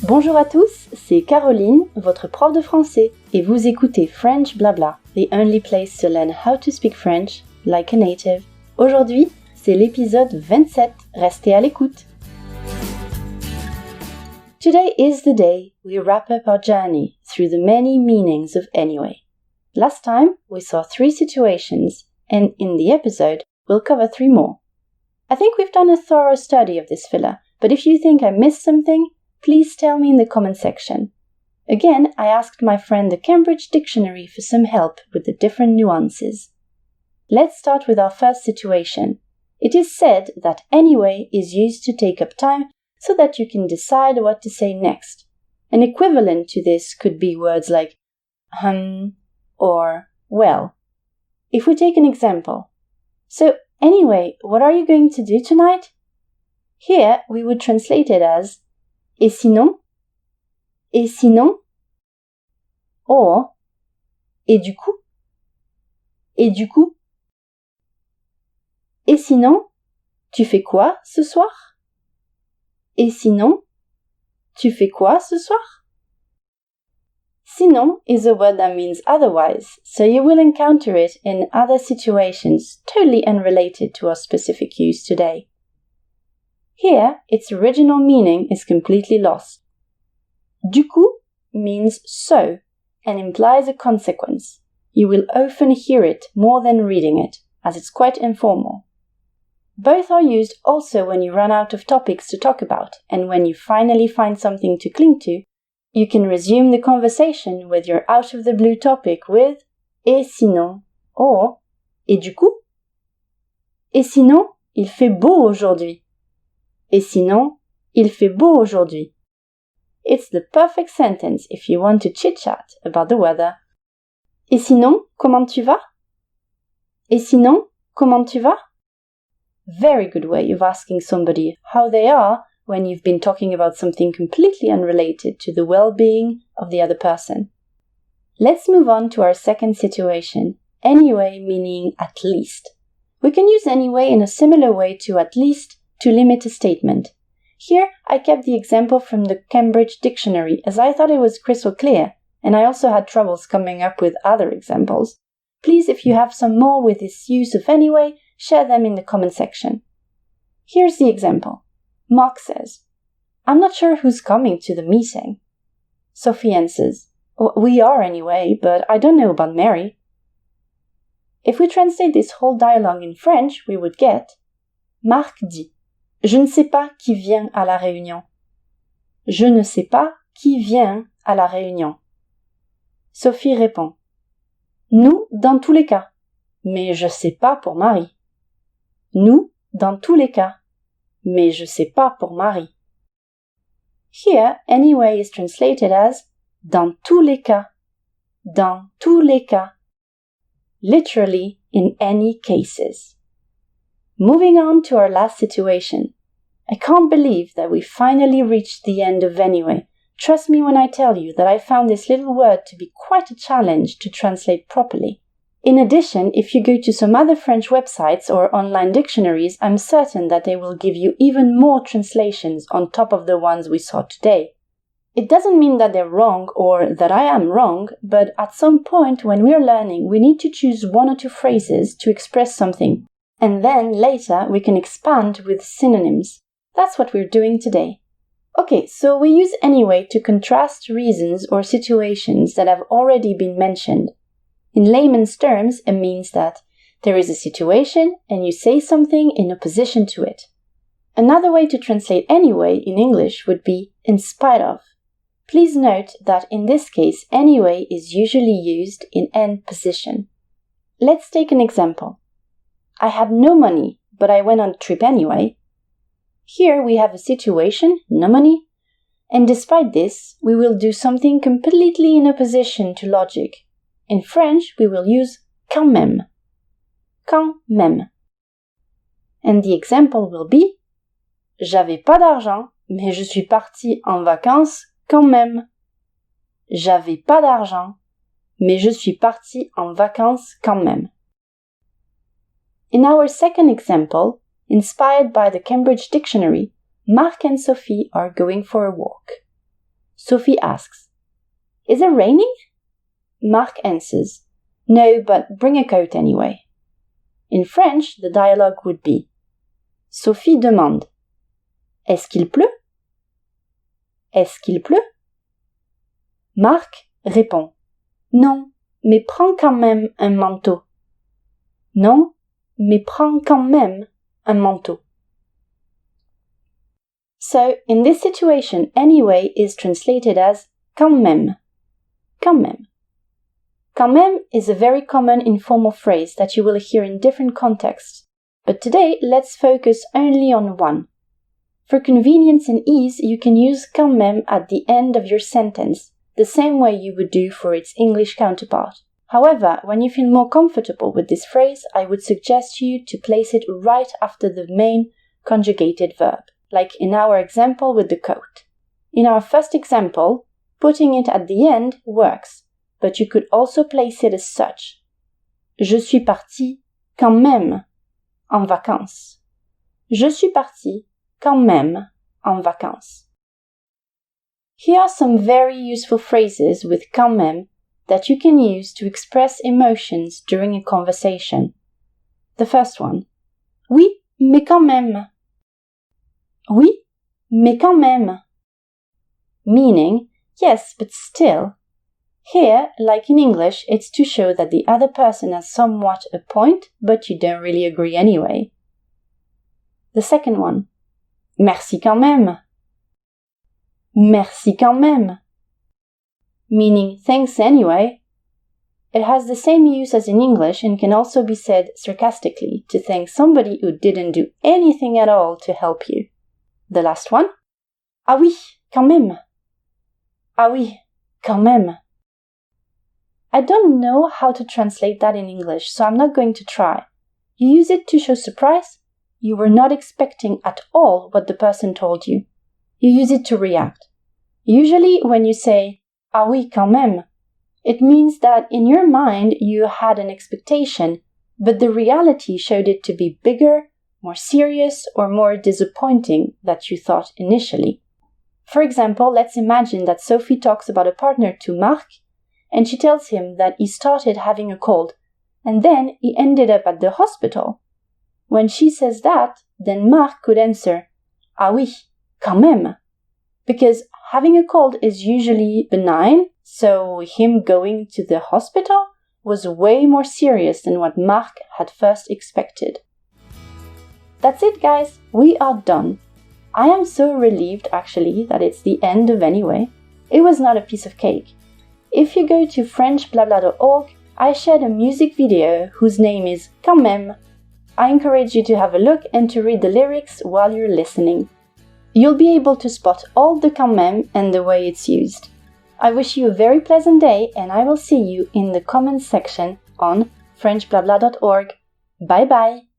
Bonjour à tous, c'est Caroline, votre prof de français, et vous écoutez French Blabla, the only place to learn how to speak French like a native. Aujourd'hui, c'est l'épisode 27, restez à l'écoute. Today is the day we wrap up our journey through the many meanings of anyway. Last time, we saw 3 situations, and in the episode, we'll cover 3 more. I think we've done a thorough study of this filler, but if you think I missed something, please tell me in the comment section. Again, I asked my friend the Cambridge Dictionary for some help with the different nuances. Let's start with our first situation. It is said that anyway is used to take up time so that you can decide what to say next. An equivalent to this could be words like or well. If we take an example. So, anyway, what are you going to do tonight? Here, we would translate it as et sinon? Et sinon? Or, et du coup? Et du coup? Et sinon, tu fais quoi ce soir? Et sinon, tu fais quoi ce soir? Sinon is a word that means otherwise, so you will encounter it in other situations totally unrelated to our specific use today. Here, its original meaning is completely lost. Du coup means so and implies a consequence. You will often hear it more than reading it, as it's quite informal. Both are used also when you run out of topics to talk about, and when you finally find something to cling to, you can resume the conversation with your out-of-the-blue topic with et sinon or et du coup? Et sinon, il fait beau aujourd'hui. Et sinon, il fait beau aujourd'hui. It's the perfect sentence if you want to chit-chat about the weather. Et sinon, comment tu vas? Et sinon, comment tu vas? Very good way of asking somebody how they are when you've been talking about something completely unrelated to the well-being of the other person. Let's move on to our second situation, anyway meaning at least. We can use anyway in a similar way to at least to limit a statement. Here, I kept the example from the Cambridge Dictionary as I thought it was crystal clear, and I also had troubles coming up with other examples. Please, if you have some more with this use of anyway, share them in the comment section. Here's the example. Mark says, I'm not sure who's coming to the meeting. Sophie answers, we are anyway, but I don't know about Mary. If we translate this whole dialogue in French, we would get Marc dit, je ne sais pas qui vient à la réunion. Je ne sais pas qui vient à la réunion. Sophie répond, nous, dans tous les cas, mais je sais pas pour Marie. Nous, dans tous les cas, mais je sais pas pour Marie. Here, anyway is translated as dans tous les cas, dans tous les cas, literally in any cases. Moving on to our last situation. I can't believe that we finally reached the end of anyway. Trust me when I tell you that I found this little word to be quite a challenge to translate properly. In addition, if you go to some other French websites or online dictionaries, I'm certain that they will give you even more translations on top of the ones we saw today. It doesn't mean that they're wrong or that I am wrong, but at some point when we're learning, we need to choose 1 or 2 phrases to express something. And then, later, we can expand with synonyms. That's what we're doing today. Okay, so we use anyway to contrast reasons or situations that have already been mentioned. In layman's terms, it means that there is a situation and you say something in opposition to it. Another way to translate anyway in English would be in spite of. Please note that in this case, anyway is usually used in end position. Let's take an example. I had no money, but I went on a trip anyway. Here we have a situation, no money, and despite this, we will do something completely in opposition to logic. In French, we will use quand même. Quand même. And the example will be J'avais pas d'argent, mais je suis parti en vacances quand même. J'avais pas d'argent, mais je suis parti en vacances quand même. In our second example, inspired by the Cambridge Dictionary, Marc and Sophie are going for a walk. Sophie asks, "Is it raining?" Marc answers, "No, but bring a coat anyway." In French, the dialogue would be, Sophie demande, "Est-ce qu'il pleut?" Est-ce qu'il pleut? Marc répond, "Non, mais prends quand même un manteau." Non, mais prends quand même un manteau. So, in this situation, anyway is translated as quand même. Quand même. Quand même is a very common informal phrase that you will hear in different contexts, but today let's focus only on one. For convenience and ease, you can use quand même at the end of your sentence, the same way you would do for its English counterpart. However, when you feel more comfortable with this phrase, I would suggest you to place it right after the main conjugated verb, like in our example with the coat. In our first example, putting it at the end works, but you could also place it as such. Je suis parti quand même en vacances. Je suis parti quand même en vacances. Here are some very useful phrases with quand même that you can use to express emotions during a conversation. The first one. Oui, mais quand même. Oui, mais quand même. Meaning, yes, but still. Here, like in English, it's to show that the other person has somewhat a point, but you don't really agree anyway. The second one. Merci quand même. Merci quand même. Meaning thanks anyway. It has the same use as in English and can also be said sarcastically to thank somebody who didn't do anything at all to help you. The last one. Ah oui, quand même. Ah oui, quand même. I don't know how to translate that in English, so I'm not going to try. You use it to show surprise. You were not expecting at all what the person told you. You use it to react. Usually when you say, ah oui, quand même, it means that in your mind you had an expectation, but the reality showed it to be bigger, more serious, or more disappointing than you thought initially. For example, let's imagine that Sophie talks about a partner to Marc, and she tells him that he started having a cold, and then he ended up at the hospital. When she says that, then Marc could answer, ah oui, quand même, because having a cold is usually benign, so him going to the hospital was way more serious than what Marc had first expected. That's it, guys. We are done. I am so relieved, actually, that it's the end of Anyway. It was not a piece of cake. If you go to FrenchBlabla.org, I shared a music video whose name is Quand même. I encourage you to have a look and to read the lyrics while you're listening. You'll be able to spot all the quand même and the way it's used. I wish you a very pleasant day, and I will see you in the comments section on FrenchBlabla.org. Bye bye!